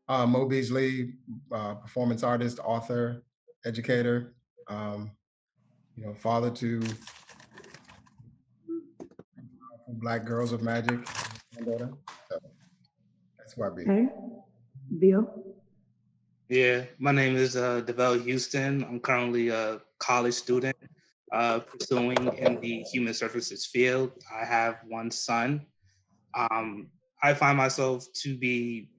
Mo Beasley, performance artist, author, educator, um, father to Black girls of magic, granddaughter. So that's who I be. Okay. Bill. Yeah, my name is DeVell Houston. I'm currently a college student pursuing in the human services field. I have one son. Um, I find myself to be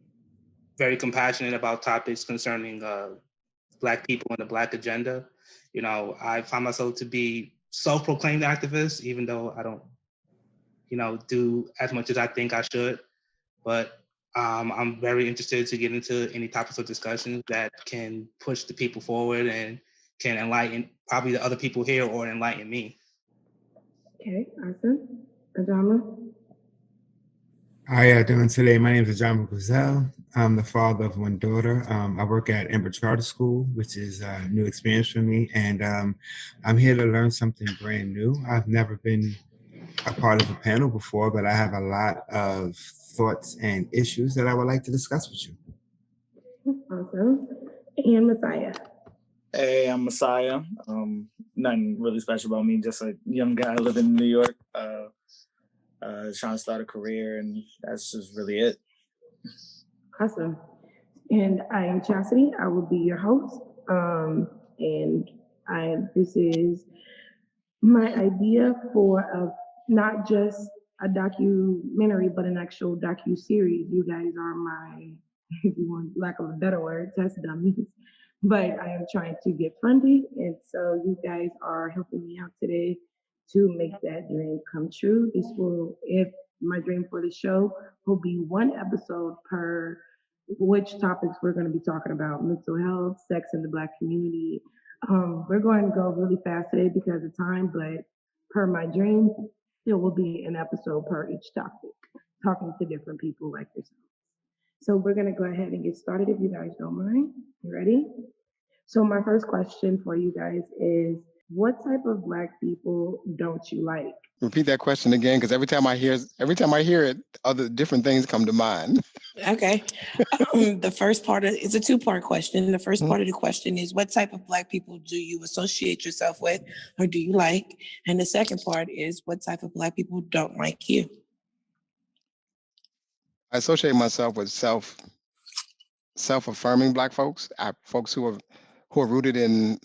very compassionate about topics concerning Black people and the Black agenda. You know, I find myself to be self-proclaimed activist, even though I don't, do as much as I think I should. But I'm very interested to get into any topics of discussions that can push the people forward and can enlighten probably the other people here or enlighten me. Okay, awesome. Adama. How y'all doing today? My name is John Gazelle. I'm the father of one daughter. I work at Ember Charter School, which is a new experience for me, and I'm here to learn something brand new. I've never been a part of a panel before, but I have a lot of thoughts and issues that I would like to discuss with you. Awesome. And Messiah. Hey, I'm Messiah. Nothing really special about me, just a young guy living in New York, trying to start a career, and that's just really it. Awesome. And I am Chasity. I will be your host. And this is my idea for not just a documentary, but an actual docu-series. You guys are my, if you want lack of a better word, test dummies. But I am trying to get funded, and so you guys are helping me out today to make that dream come true. This will, if my dream for the show will be one episode per which topics we're going to be talking about: mental health, sex in the Black community. We're going to go really fast today because of time, but per my dream, there will be an episode per each topic, talking to different people like yourself. So we're going to go ahead and get started if you guys don't mind. You ready? So my first question for you guys is, what type of Black people don't you like? Repeat that question again, because every time I hear it, other different things come to mind. Okay. The first part it's a two-part question. The first part of the question is, what type of Black people do you associate yourself with or do you like? And the second part is, what type of Black people don't like you? I associate myself with self-affirming Black folks, folks who are rooted in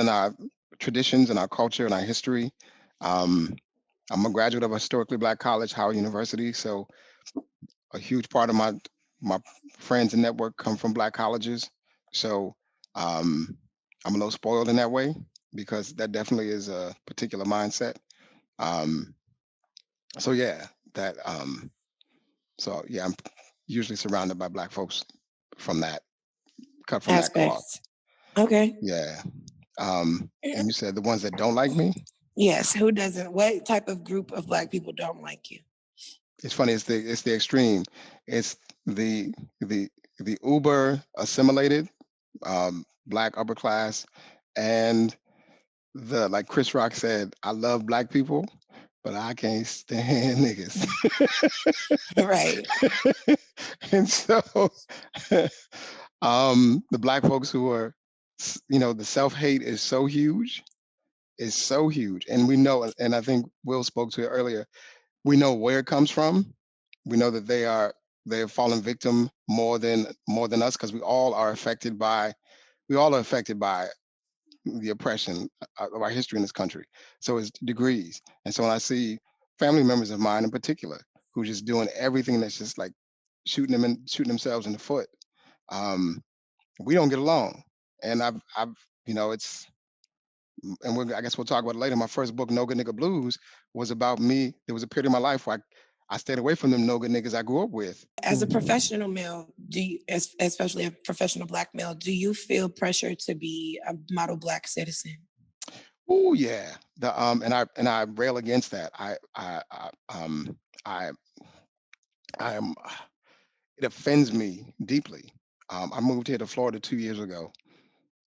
our traditions and our culture and our history. I'm a graduate of a historically Black college, Howard University, so a huge part of my friends and network come from Black colleges. So I'm a little spoiled in that way because that definitely is a particular mindset. Um, so yeah, that so yeah, I'm usually surrounded by Black folks from that cut from that cloth. Aspects. Okay. Yeah. And you said the ones that don't like me? Yes. Who doesn't? What type of group of Black people don't like you? It's funny. It's the extreme. It's the uber assimilated Black upper class, and the, like Chris Rock said, I love Black people, but I can't stand niggas. Right. And so the Black folks who are, the self-hate is so huge. It's so huge. And we know, and I think Will spoke to it earlier, we know where it comes from. We know that they have fallen victim more than us, because we all are affected by the oppression of our history in this country. So it's degrees. And so when I see family members of mine in particular who just doing everything that's just like shooting themselves in the foot, we don't get along. And I've it's, and I guess we'll talk about it later. My first book, No Good Nigga Blues, was about me. There was a period in my life where I stayed away from them no good niggas I grew up with. As a professional male, especially a professional Black male, do you feel pressure to be a model Black citizen? Oh yeah, and I rail against that. I am. It offends me deeply. I moved here to Florida 2 years ago,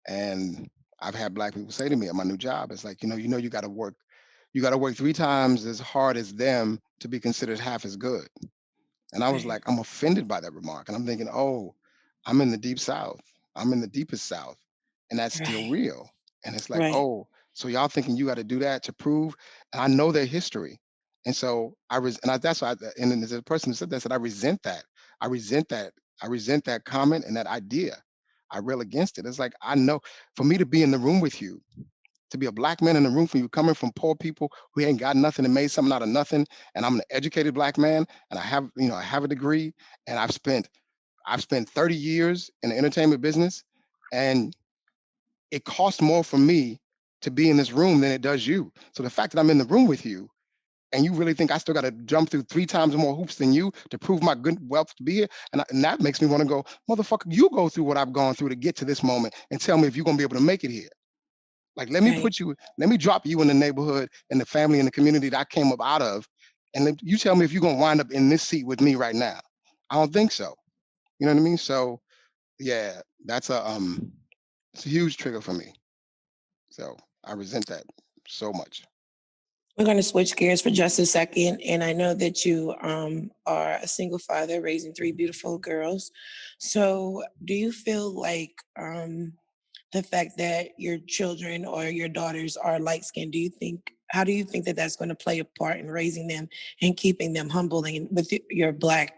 and I've had Black people say to me at my new job, it's like, you got to work 3 times as hard as them to be considered half as good. And I was Right. like, I'm offended by that remark. And I'm thinking, oh, I'm in the deep South. I'm in the deepest South. And that's still Right. real. And it's like, Right. oh, so y'all thinking you got to do that to prove? And I know their history. And so that's why, and then there's a person who said that, said, I resent that. I resent that. I resent that comment and that idea. I rail against it. It's like, I know for me to be in the room with you, to be a black man in the room for you, coming from poor people who ain't got nothing and made something out of nothing, and I'm an educated black man, and I have a degree, and I've spent 30 years in the entertainment business, and it costs more for me to be in this room than it does you. So the fact that I'm in the room with you, and you really think I still got to jump through 3 times more hoops than you to prove my good wealth to be here, and that makes me want to go, motherfucker, you go through what I've gone through to get to this moment, and tell me if you're gonna be able to make it here. Like, Right. let me drop you in the neighborhood and the family and the community that I came up out of. And you tell me if you're gonna wind up in this seat with me right now. I don't think so. You know what I mean? So yeah, it's a huge trigger for me. So I resent that so much. We're going to switch gears for just a second. And I know that you are a single father raising three beautiful girls. So do you feel like the fact that your children or your daughters are light skinned, how do you think that that's going to play a part in raising them and keeping them humble and with your Black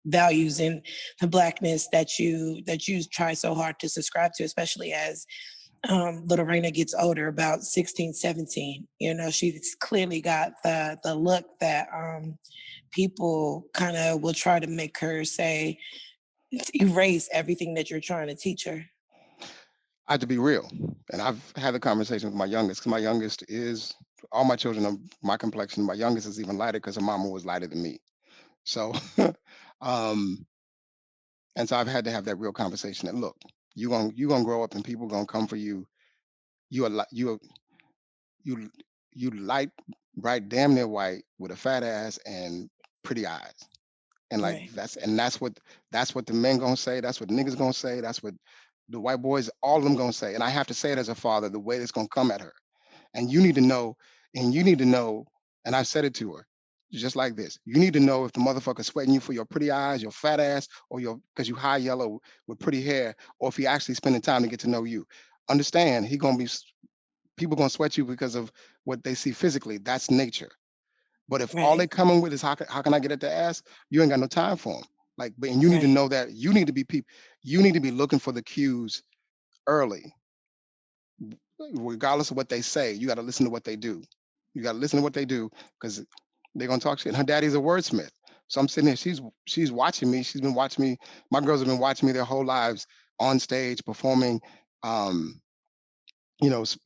values and the Blackness that you try so hard to subscribe to, especially as little Raina gets older, about 16, 17. She's clearly got the look that people kind of will try to make her say, erase everything that you're trying to teach her. I have to be real. And I've had the conversation with my youngest, because my youngest is all my children are my complexion. My youngest is even lighter because her mama was lighter than me. So um and so I've had to have that real conversation that, look, you gonna grow up and people gonna come for you. You are you you light, bright, damn near white with a fat ass and pretty eyes. And like Right, that's what the men gonna say, that's what niggas gonna say, that's what the white boys, all of them gonna say. And I have to say it as a father, the way it's gonna come at her. And you need to know, and you need to know, and I said it to her, just like this. You need to know if the motherfucker's sweating you for your pretty eyes, your fat ass, or your because you high yellow with pretty hair, or if he actually spending time to get to know you. Understand, he gonna be people gonna sweat you because of what they see physically. That's nature. But if all they right, coming with is how can I get at the ass, you ain't got no time for them. Like, but and you need to right, know that you need to be people. You need to be looking for the cues early, regardless of what they say. You got to listen to what they do. You got to listen to what they do because they're gonna talk shit. And her daddy's a wordsmith, so I'm sitting here. She's watching me. She's been watching me. My girls have been watching me their whole lives on stage performing. Um,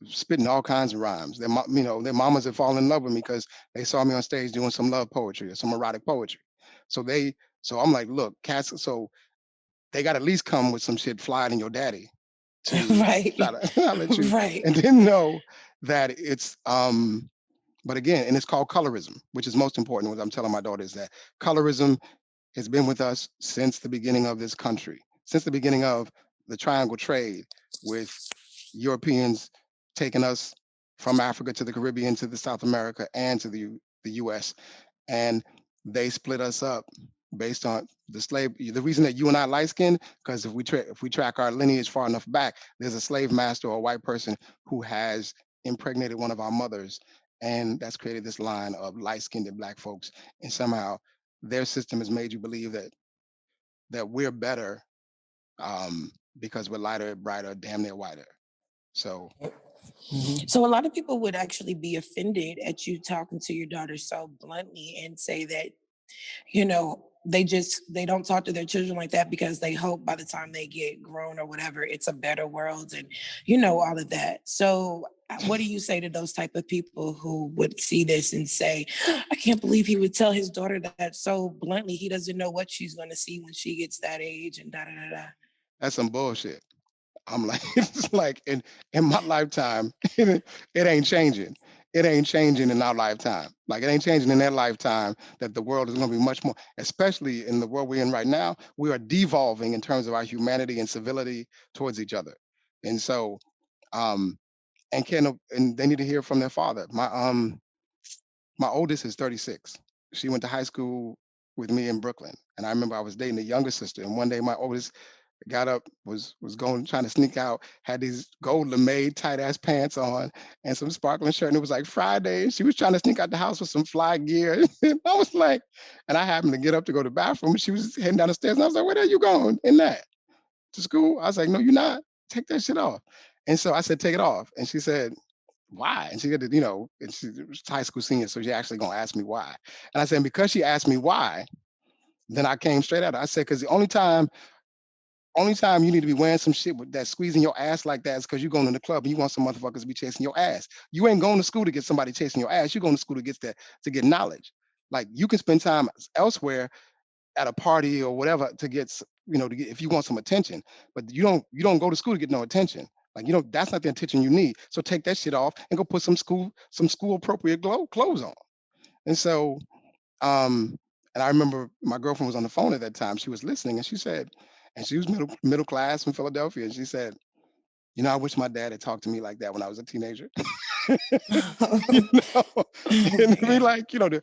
spitting all kinds of rhymes. Their mamas have fallen in love with me because they saw me on stage doing some love poetry or some erotic poetry. So I'm like, look, cats. So they got to at least come with some shit flyer than your daddy to try right, to let you, right, and then know that it's. But again, and it's called colorism, which is most important. What I'm telling my daughter is that colorism has been with us since the beginning of this country, since the beginning of the triangle trade with Europeans taking us from Africa to the Caribbean to the South America and to the US. And they split us up based on the slave. The reason that you and I light skinned, because if we track our lineage far enough back, there's a slave master or a white person who has impregnated one of our mothers. And that's created this line of light skinned black folks. And somehow their system has made you believe that we're better because we're lighter, brighter, damn near whiter. So So a lot of people would actually be offended at you talking to your daughter so bluntly and say that, they don't talk to their children like that because they hope by the time they get grown or whatever, it's a better world and all of that. So what do you say to those type of people who would see this and say, I can't believe he would tell his daughter that so bluntly? He doesn't know what she's going to see when she gets that age and da da da da. that's some bullshit. I'm like, it's like in my lifetime, it ain't changing. It ain't changing in our lifetime. Like, it ain't changing in their lifetime that the world is going to be much more, especially in the world we're in right now. We are devolving in terms of our humanity and civility towards each other. And so, um, and they need to hear from their father. My oldest is 36. She went to high school with me in Brooklyn. And I remember I was dating the younger sister, and one day my oldest got up, was going trying to sneak out, had these gold lame tight ass pants on and some sparkling shirt, and it was like Friday, and she was trying to sneak out the house with some fly gear. And I was like, and I happened to get up to go to the bathroom, and she was heading down the stairs, and I was like, where are you going in that? To school? I was like, no, you're not. Take that shit off. And so I said, take it off. And she said, why? And she had to, and she was high school senior, so she actually gonna ask me why. And I said, because she asked me why, then I came straight at her. I said, because the only time you need to be wearing some shit with that squeezing your ass like that is because you're going to the club and you want some motherfuckers to be chasing your ass. You ain't going to school to get somebody chasing your ass. You're going to school to get knowledge. Like you can spend time elsewhere at a party or whatever to get, if you want some attention, but you don't go to school to get no attention. Like, that's not the attention you need. So take that shit off and go put some school appropriate clothes on. And so, and I remember my girlfriend was on the phone at that time. She was listening, and she said, and she was middle class from Philadelphia. And she said, I wish my dad had talked to me like that when I was a teenager. And be like, and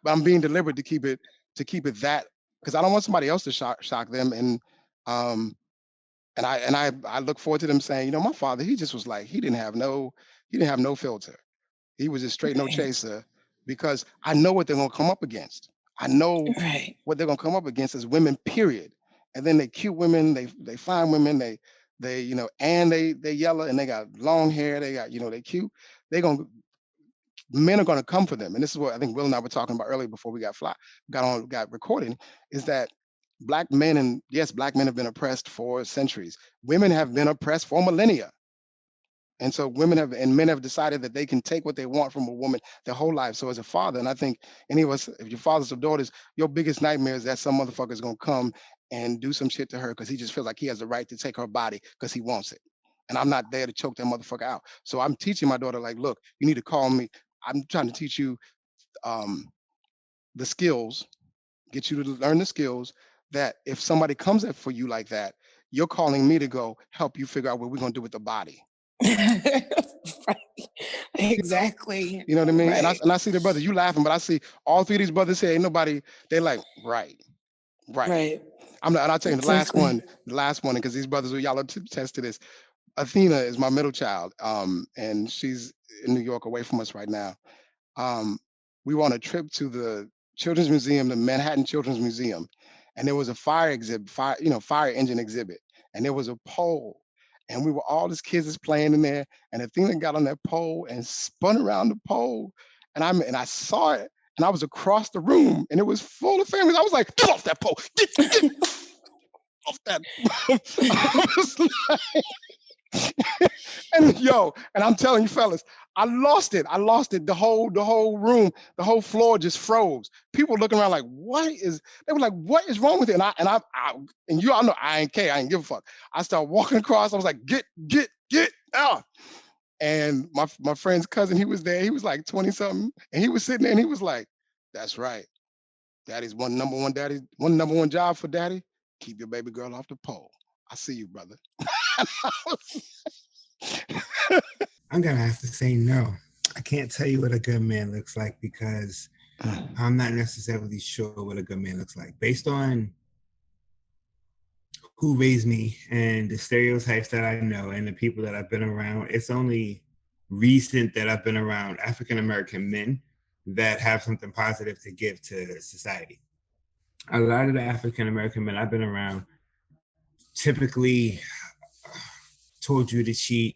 I'm being deliberate to keep it that, because I don't want somebody else to shock them. And I look forward to them saying, my father, he just was like, he didn't have no filter. He was just straight no chaser, because I know what they're gonna come up against. I know Right. what they're gonna come up against as women, period. And then they cute women, they fine women, they and they yellow and they got long hair, they got, they cute. Men are gonna come for them. And this is what I think Will and I were talking about earlier before we got recording, is that black men have been oppressed for centuries. Women have been oppressed for millennia. And so men have decided that they can take what they want from a woman their whole life. So as a father, and I think any of us, if your fathers or daughters, your biggest nightmare is that some motherfucker is gonna come and do some shit to her because he just feels like he has the right to take her body because he wants it. And I'm not there to choke that motherfucker out. So I'm teaching my daughter, like, look, you need to call me. I'm trying to teach you the skills, get you to learn the skills that if somebody comes up for you like that, you're calling me to go help you figure out what we're gonna do with the body. Right. Exactly. You know what I mean? Right. And I see the brothers, you laughing, but I see all three of these brothers here, ain't nobody, they like, right. Right. And I'll tell you Exactly. the last one, because these brothers, y'all are test to this. Athena is my middle child, and she's in New York away from us right now. We were on a trip to the Children's Museum, the Manhattan Children's Museum, and there was a fire engine exhibit, and there was a pole, and we were all these kids is playing in there, and Athena got on that pole and spun around the pole, and I saw it, and I was across the room, and it was full of families. I was like, get off that pole, get off that. I was like, and I'm telling you, fellas, I lost it. The whole room, the whole floor just froze. People looking around like, they were like, what is wrong with it? And you all know I ain't care. I ain't give a fuck. I started walking across. I was like, get out. And my friend's cousin, he was there. He was like 20 something. And he was sitting there and he was like, that's right. Daddy's number one job for daddy. Keep your baby girl off the pole. I see you, brother. I'm gonna have to say no. I can't tell you what a good man looks like because I'm not necessarily sure what a good man looks like. Based on who raised me and the stereotypes that I know and the people that I've been around, it's only recent that I've been around African-American men that have something positive to give to society. A lot of the African-American men I've been around typically told you to cheat,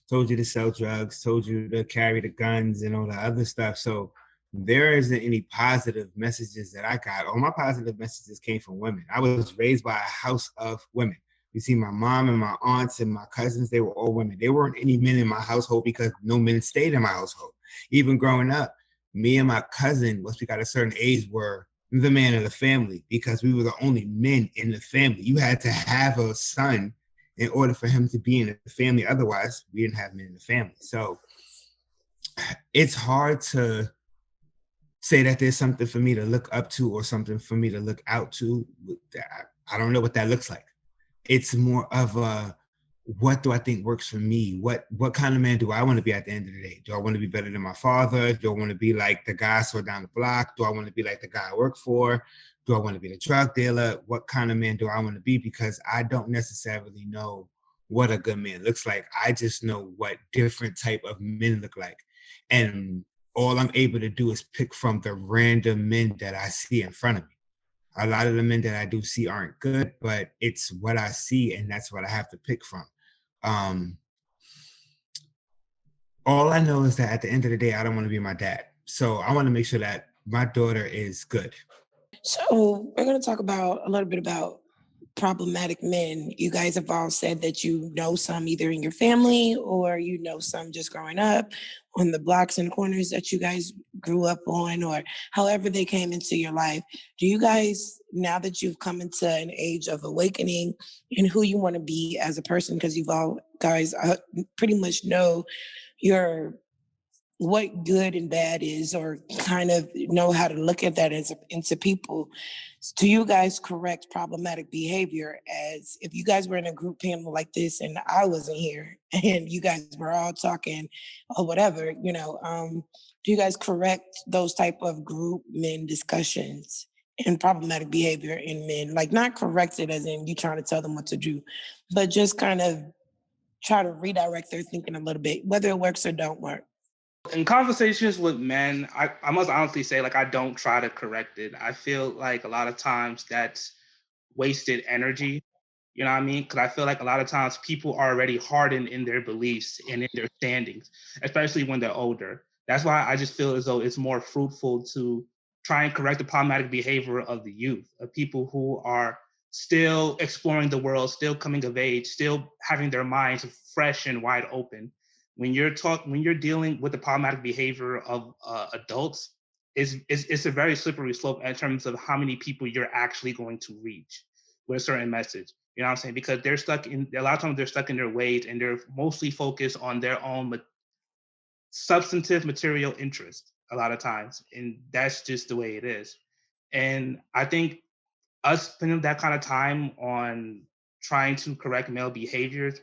told you to sell drugs, told you to carry the guns and all the other stuff. So there isn't any positive messages that I got. All my positive messages came from women. I was raised by a house of women. You see, my mom and my aunts and my cousins, they were all women. There weren't any men in my household because no men stayed in my household. Even growing up, me and my cousin, once we got a certain age, were the man of the family because we were the only men in the family. You had to have a son in order for him to be in the family. Otherwise, we didn't have men in the family. So it's hard to say that there's something for me to look up to or something for me to look out to. I don't know what that looks like. It's more of a, what do I think works for me? What kind of man do I want to be at the end of the day? Do I want to be better than my father? Do I want to be like the guy I saw down the block? Do I want to be like the guy I work for? Do I want to be the drug dealer? What kind of man do I want to be? Because I don't necessarily know what a good man looks like. I just know what different type of men look like. And all I'm able to do is pick from the random men that I see in front of me. A lot of the men that I do see aren't good, but it's what I see, and that's what I have to pick from. All I know is that at the end of the day, I don't want to be my dad. So I want to make sure that my daughter is good. So we're going to talk about a little bit about problematic men. You guys have all said that you know some either in your family or you know some just growing up on the blocks and corners that you guys grew up on, or however they came into your life. Do you guys, now that you've come into an age of awakening in who you want to be as a person, because you've all guys pretty much know your what good and bad is, or kind of know how to look at that as into people, do you guys correct problematic behavior? As if you guys were in a group panel like this and I wasn't here and you guys were all talking or whatever, do you guys correct those type of group men discussions and problematic behavior in men? Like, not correct it as in you trying to tell them what to do, but just kind of try to redirect their thinking a little bit, whether it works or don't work. In conversations with men, I must honestly say, like, I don't try to correct it. I feel like a lot of times that's wasted energy. You know what I mean? Because I feel like a lot of times people are already hardened in their beliefs and in their standings, especially when they're older. That's why I just feel as though it's more fruitful to try and correct the problematic behavior of the youth, of people who are still exploring the world, still coming of age, still having their minds fresh and wide open. When you're dealing with the problematic behavior of adults, it's a very slippery slope in terms of how many people you're actually going to reach with a certain message. You know what I'm saying? Because a lot of times they're stuck in their ways and they're mostly focused on their own substantive material interest a lot of times. And that's just the way it is. And I think us spending that kind of time on trying to correct male behaviors,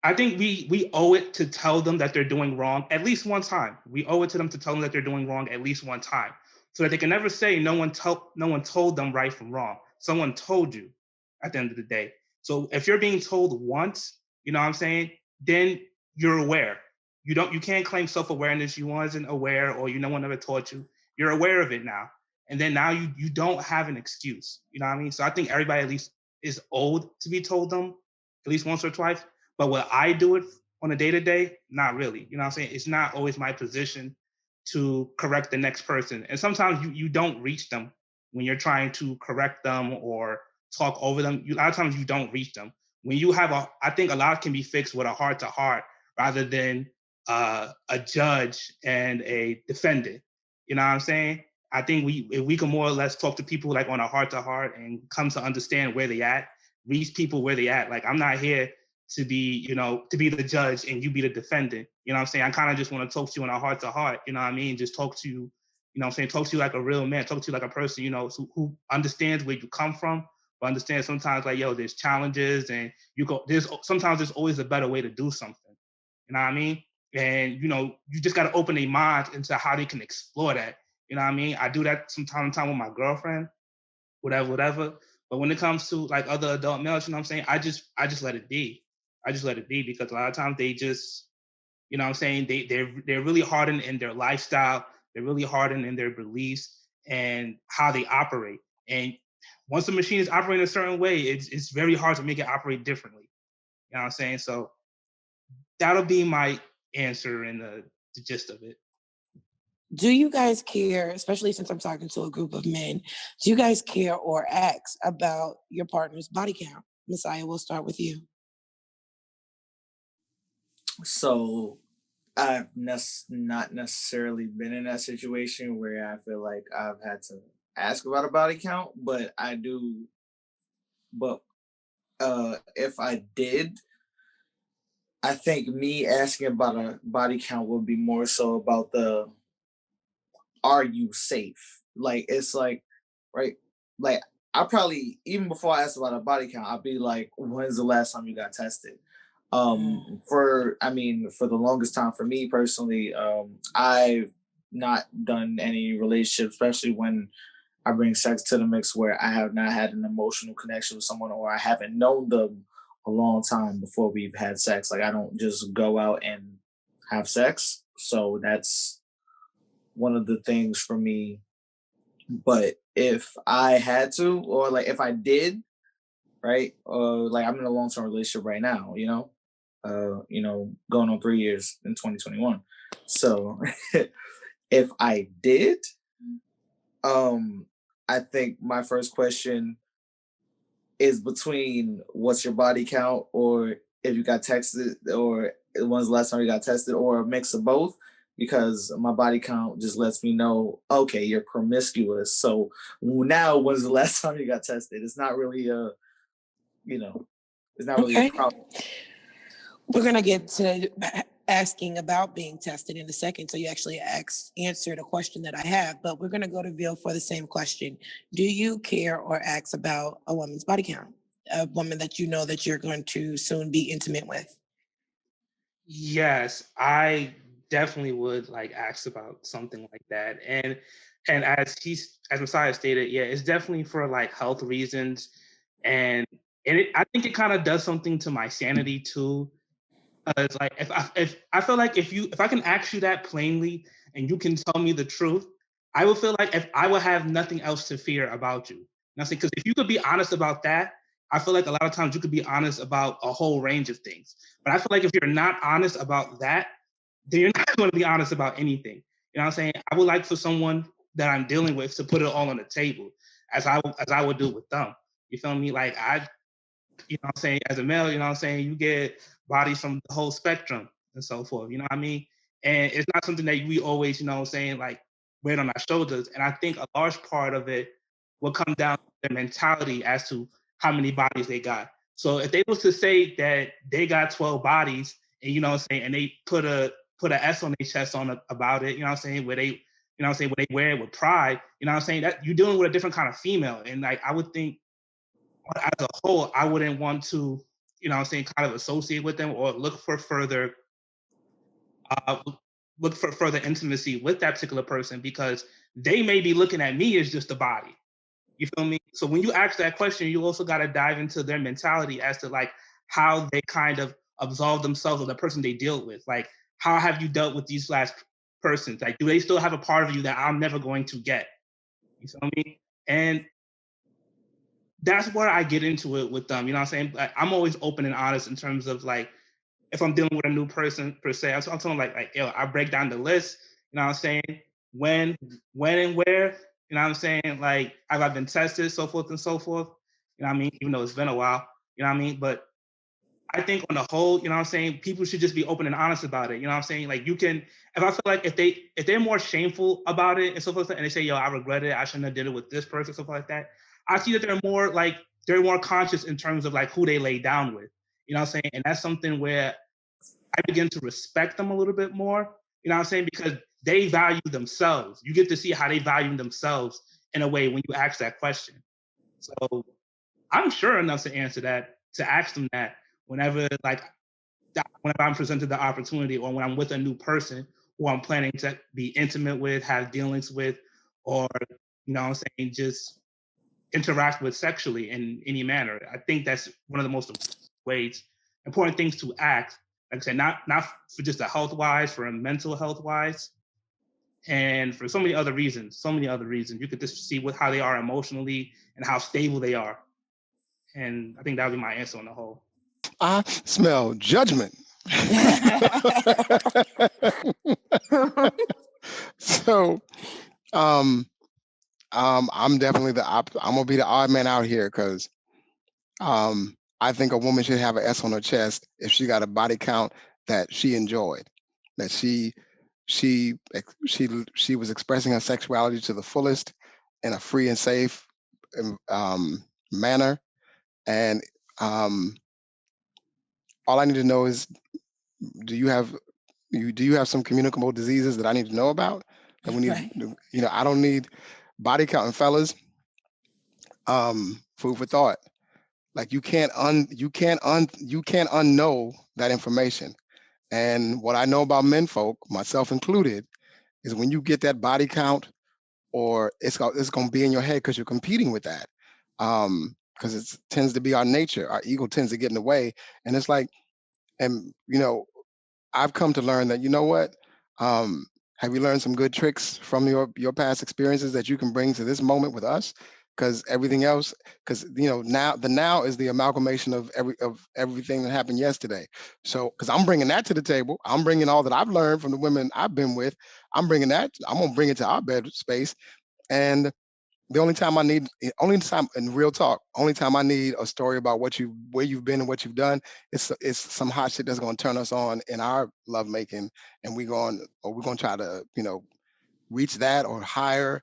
I think we owe it to tell them that they're doing wrong at least one time. We owe it to them to tell them that they're doing wrong at least one time, so that they can never say no one told them right from wrong. Someone told you at the end of the day. So if you're being told once, you know what I'm saying, then you're aware. You can't claim self-awareness. You wasn't aware, or no one ever taught you. You're aware of it now. And then now you don't have an excuse. You know what I mean? So I think everybody at least is owed to be told them at least once or twice. But will I do it on a day-to-day? Not really. You know what I'm saying? It's not always my position to correct the next person. And sometimes you don't reach them when you're trying to correct them or talk over them. A lot of times you don't reach them. When you have I think a lot can be fixed with a heart-to-heart rather than a judge and a defendant. You know what I'm saying? I think if we can more or less talk to people like on a heart-to-heart and come to understand where they at, reach people where they at. Like, I'm not here to be, to be the judge and you be the defendant. You know what I'm saying? I kind of just want to talk to you on a heart to heart. You know what I mean? Just talk to you, you know what I'm saying? Talk to you like a real man, talk to you like a person, who understands where you come from, but understands sometimes like, yo, there's challenges and sometimes there's always a better way to do something. You know what I mean? And, you just got to open their mind into how they can explore that. You know what I mean? I do that from time to time with my girlfriend, whatever. But when it comes to like other adult males, you know what I'm saying? I just let it be. I just let it be, because a lot of times they just, you know what I'm saying? They're really hardened in their lifestyle. They're really hardened in their beliefs and how they operate. And once the machine is operating a certain way, it's very hard to make it operate differently. You know what I'm saying? So that'll be my answer and the gist of it. Do you guys care, especially since I'm talking to a group of men, do you guys care or ask about your partner's body count? Messiah, we'll start with you. So I've not necessarily been in that situation where I feel like I've had to ask about a body count, but I do. But if I did, I think me asking about a body count would be more so about are you safe? Like, it's like, right? Like, I probably, even before I asked about a body count, I'd be like, when's the last time you got tested? For the longest time, for me personally, I've not done any relationship, especially when I bring sex to the mix where I have not had an emotional connection with someone, or I haven't known them a long time before we've had sex. Like I don't just go out and have sex. So that's one of the things for me. But if I had to, or like if I did, right? Like I'm in a long-term relationship right now, going on 3 years in 2021. So if I did, um, I think my first question is between what's your body count, or if you got tested, or when's the last time you got tested, or a mix of both, because my body count just lets me know, okay, you're promiscuous. So now when's the last time you got tested? It's not really it's not really a Okay. problem. We're gonna get to asking about being tested in a second. So you actually answered a question that I have, but we're gonna go to Bill for the same question. Do you care or ask about a woman's body count? A woman that you know that you're going to soon be intimate with? Yes, I definitely would like ask about something like that. And as Messiah stated, yeah, it's definitely for like health reasons. And I think it kind of does something to my sanity too. It's like if I feel like if I can ask you that plainly and you can tell me the truth, I will feel like if I will have nothing else to fear about you. And I say, because if you could be honest about that, I feel like a lot of times you could be honest about a whole range of things. But I feel like if you're not honest about that, then you're not going to be honest about anything. You know what I'm saying? I would like for someone that I'm dealing with to put it all on the table, as I would do with them. You feel me? Like you know what I'm saying, as a male, you know what I'm saying, you get bodies from the whole spectrum and so forth, you know what I mean? And it's not something that we always, you know what I'm saying, like wear on our shoulders. And I think a large part of it will come down to their mentality as to how many bodies they got. So if they was to say that they got 12 bodies and, you know what I'm saying, and they put a S on their chest about it, you know what I'm saying, where they, you know what I'm saying, where they wear it with pride, you know what I'm saying, that you're dealing with a different kind of female. And like, I would think as a whole, I wouldn't want to, you know what I'm saying, kind of associate with them or uh, look for further intimacy with that particular person, because they may be looking at me as just a body. You feel me? So when you ask that question, you also got to dive into their mentality as to like how they kind of absolve themselves of the person they deal with. Like, how have you dealt with these last persons? Like, do they still have a part of you that I'm never going to get? You feel me? And that's where I get into it with them. You know what I'm saying? Like, I'm always open and honest in terms of like, if I'm dealing with a new person per se, I'm telling like, yo, I break down the list, you know what I'm saying? When and where, you know what I'm saying? Like, have I been tested, so forth and so forth. You know what I mean? Even though it's been a while, you know what I mean? But I think on the whole, you know what I'm saying, people should just be open and honest about it. You know what I'm saying? Like, you can, if I feel like if they're more shameful about it and so forth, and they say, yo, I regret it, I shouldn't have did it with this person, stuff like that. I see that they're more conscious in terms of like who they lay down with. You know what I'm saying? And that's something where I begin to respect them a little bit more. You know what I'm saying? Because they value themselves. You get to see how they value themselves in a way when you ask that question. So I'm sure enough to answer that, to ask them that whenever whenever I'm presented the opportunity, or when I'm with a new person who I'm planning to be intimate with, have dealings with, or, you know what I'm saying, just interact with sexually in any manner. I think that's one of the most important things to act. Like I said, not for just a health wise, for a mental health wise, and for so many other reasons. So many other reasons. You could just see how they are emotionally and how stable they are. And I think that would be my answer on the whole. I smell judgment. So, I'm definitely I'm gonna be the odd man out here, because I think a woman should have an S on her chest if she got a body count that she enjoyed, that she was expressing her sexuality to the fullest in a free and safe manner. And all I need to know is, do you have some communicable diseases that I need to know about? That we need, Right. you know, I don't need body count. And fellas, food for thought. Like, you can't unknow that information. And what I know about men folk, myself included, is when you get that body count, or it's going to be in your head because you're competing with that. Because it tends to be our nature. Our ego tends to get in the way. And it's like, and I've come to learn that, you know what? Have you learned some good tricks from your past experiences that you can bring to this moment with us? Because everything else, because now is the amalgamation of everything that happened yesterday. So, because I'm bringing that to the table, I'm bringing all that I've learned from the women I've been with. I'm gonna bring it to our bed space. And the only time in real talk, only time I need a story about where you've been and what you've done, it's some hot shit that's gonna turn us on in our lovemaking, and we're gonna try to reach that or higher,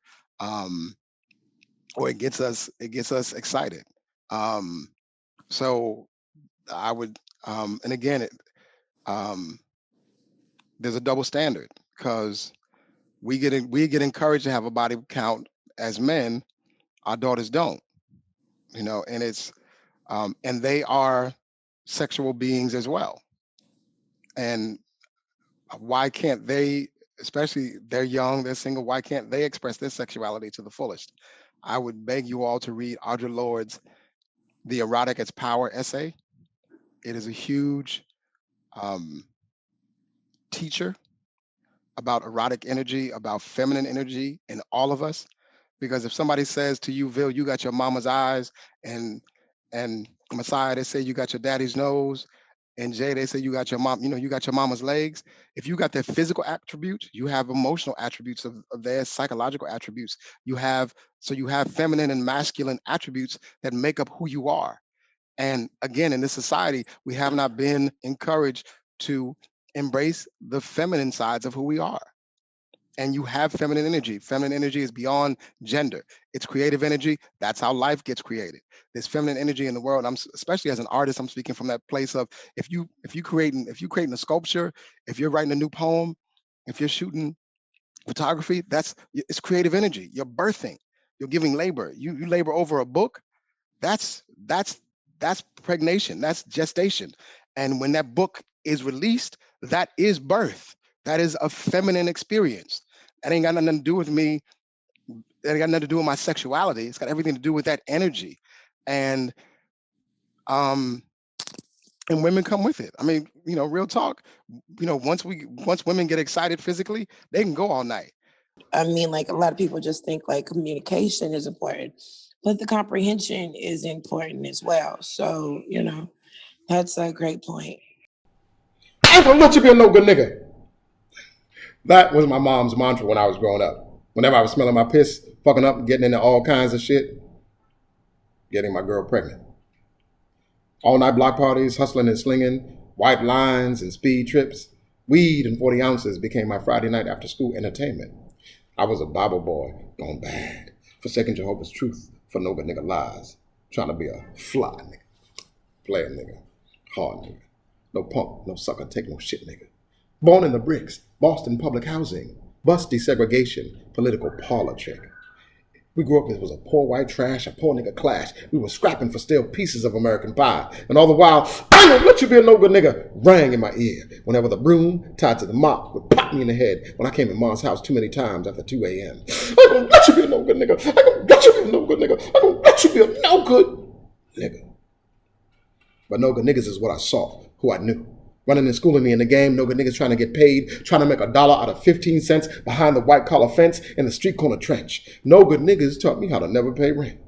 or it gets us excited. So I would, and again, there's a double standard because we get encouraged to have a body count as men, our daughters don't, and it's and they are sexual beings as well. And why can't they, especially they're young, they're single, why can't they express their sexuality to the fullest? I would beg you all to read Audre Lorde's The Erotic as Power essay. It is a huge teacher about erotic energy, about feminine energy in all of us. Because if somebody says to you, Vil, you got your mama's eyes, and Messiah, they say you got your daddy's nose, and Jay, they say you got your mom, you got your mama's legs. If you got their physical attributes, you have emotional attributes of their psychological attributes. You have feminine and masculine attributes that make up who you are. And again, in this society, we have not been encouraged to embrace the feminine sides of who we are. And you have feminine energy. Feminine energy is beyond gender. It's creative energy. That's how life gets created. There's feminine energy in the world. Especially as an artist, I'm speaking from that place of if you creating a sculpture, if you're writing a new poem, if you're shooting photography, it's creative energy. You're birthing. You're giving labor. You labor over a book. That's pregnation. That's gestation. And when that book is released, that is birth. That is a feminine experience. That ain't got nothing to do with me. That ain't got nothing to do with my sexuality. It's got everything to do with that energy. And women come with it. I mean, real talk, once women get excited physically, they can go all night. I mean, like a lot of people just think like communication is important, but the comprehension is important as well. So, that's a great point. I ain't gonna let you be a no good nigga. That was my mom's mantra when I was growing up. Whenever I was smelling my piss, fucking up, getting into all kinds of shit, getting my girl pregnant. All night block parties, hustling and slinging, white lines and speed trips. Weed and 40 ounces became my Friday night after school entertainment. I was a Bible boy gone bad, forsaking Jehovah's truth for no good nigga lies, trying to be a fly nigga, player nigga, hard nigga, no punk, no sucker, take no shit nigga. Born in the bricks, Boston public housing, bus desegregation, political parlor trick. We grew up, it was a poor white trash, a poor nigga clash. We were scrapping for stale pieces of American pie. And all the while, I don't let you be a no good nigga, rang in my ear whenever the broom tied to the mop would pop me in the head when I came in Mom's house too many times after 2 a.m. I don't let you be a no good nigga. I don't let you be a no good nigga. I don't let you be a no good nigga. But no good niggas is what I saw, who I knew. Running and schooling me in the game, no good niggas trying to get paid, trying to make $1 out of 15 cents behind the white collar fence in the street corner trench. No good niggas taught me how to never pay rent.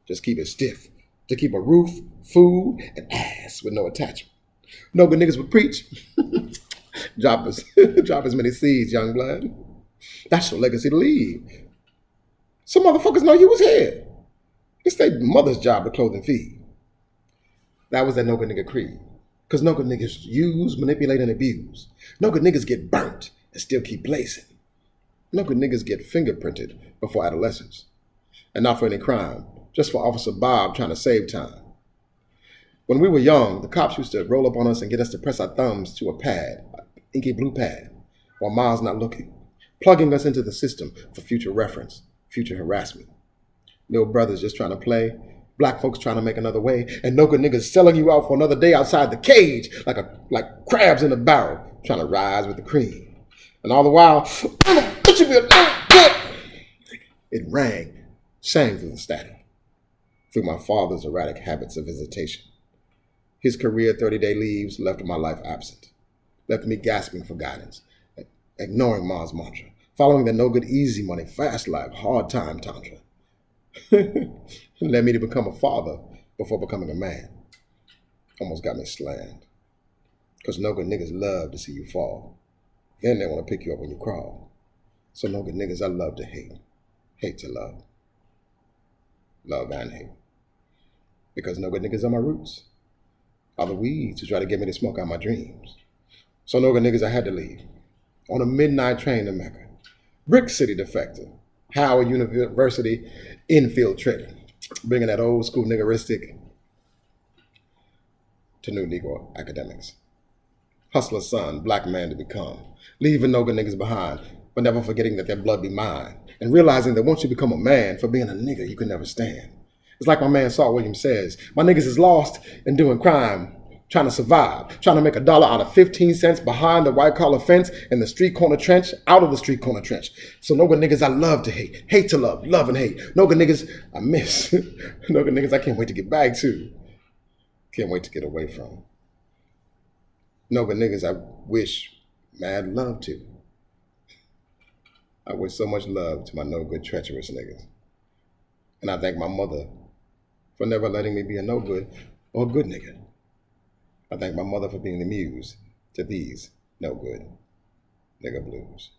Just keep it stiff, to keep a roof, food, and ass with no attachment. No good niggas would preach. drop as many seeds, young blood. That's your legacy to leave. Some motherfuckers know you was here. It's their mother's job to clothe and feed. That was that no good nigga creed. Because no good niggas use, manipulate, and abuse. No good niggas get burnt and still keep blazing. No good niggas get fingerprinted before adolescence. And not for any crime, just for Officer Bob trying to save time. When we were young, the cops used to roll up on us and get us to press our thumbs to a pad, an inky blue pad, while Miles not looking, plugging us into the system for future reference, future harassment. Little brothers just trying to play, black folks trying to make another way, and no good niggas selling you out for another day outside the cage like crabs in a barrel, trying to rise with the cream. And all the while, it should be a no good. It sang through the static, through my father's erratic habits of visitation. His career 30-day leaves left my life absent, left me gasping for guidance, ignoring Ma's mantra, following the no good easy money, fast life, hard time tantra. It led me to become a father before becoming a man. Almost got me slammed. Because no good niggas love to see you fall. Then they want to pick you up when you crawl. So no good niggas I love to hate. Hate to love. Love and hate. Because no good niggas are my roots. Are the weeds who try to get me to smoke out my dreams. So no good niggas I had to leave. On a midnight train to Mecca. Brick City defector. Howard University infiltrator. Bringing that old school niggeristic to new Negro academics. Hustler son, black man to become. Leaving no good niggas behind, but never forgetting that their blood be mine. And realizing that once you become a man, for being a nigga, you can never stand. It's like my man Saul Williams says, my niggas is lost and doing crime, trying to survive, trying to make $1 out of 15 cents behind the white collar fence in the street corner trench, out of the street corner trench. So no good niggas I love to hate, hate to love and hate. No good niggas I miss. No good niggas I can't wait to get back to. Can't wait to get away from. No good niggas I wish mad love to. I wish so much love to my no good treacherous niggas. And I thank my mother for never letting me be a no good or good nigga. I thank my mother for being the muse to these no good nigga blues.